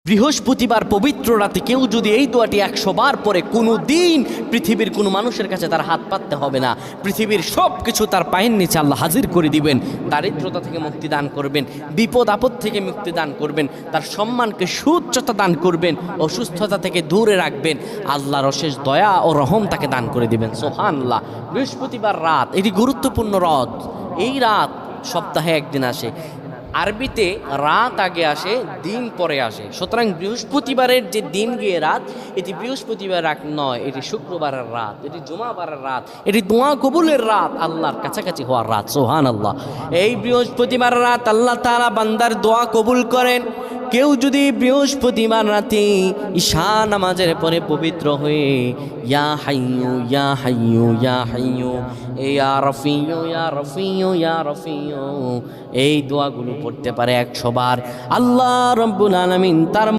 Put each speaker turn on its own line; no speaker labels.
বৃহস্পতিবার পবিত্র রাতে কেউ যদি এই দোয়াটি 100 বার পরে কোনো দিন পৃথিবীর কোনো মানুষের কাছে তার হাত পাততে হবে না, পৃথিবীর সব কিছু তার পায়ের নিচে আল্লাহ হাজির করে দিবেন। দারিদ্রতা থেকে মুক্তি দান করবেন, বিপদ আপদ থেকে মুক্তি দান করবেন, তার সম্মানকে সুউচ্চতা দান করবেন, অসুস্থতা থেকে দূরে রাখবেন, আল্লাহর অশেষ দয়া ও রহম তাকে দান করে দিবেন। সুবহানাল্লাহ। বৃহস্পতিবার রাত এটি গুরুত্বপূর্ণ রাত। এই রাত সপ্তাহে একদিন আসে। আরবিতে রাত আগে আসে, দিন পরে আসে। সুতরাং বৃহস্পতিবারের যে দিন গিয়ে রাত, এটি বৃহস্পতিবার রাত নয়, এটি শুক্রবারের রাত, এটি জুমাবারের রাত, এটি দোয়া কবুলের রাত, আল্লাহর কাছাকাছি হওয়ার রাত। সুবহানাল্লাহ। এই বৃহস্পতিবার রাত আল্লাহ তাআলা বান্দার দোয়া কবুল করেন। কেউ যদি বৃহস্পতিবার রাতে ঈশা নামাজের পরে পবিত্র হয়ে ইয়া হাইয়ু ইয়া হাইয়ু ইয়া হাইয়ু ইয়া রফিয়ু ইয়া রফিয়ু ইয়া রফিয়ু এই দোয়াগুলো পড়তে পারে 100 বার, আল্লাহ রাব্বুল আলামিন তার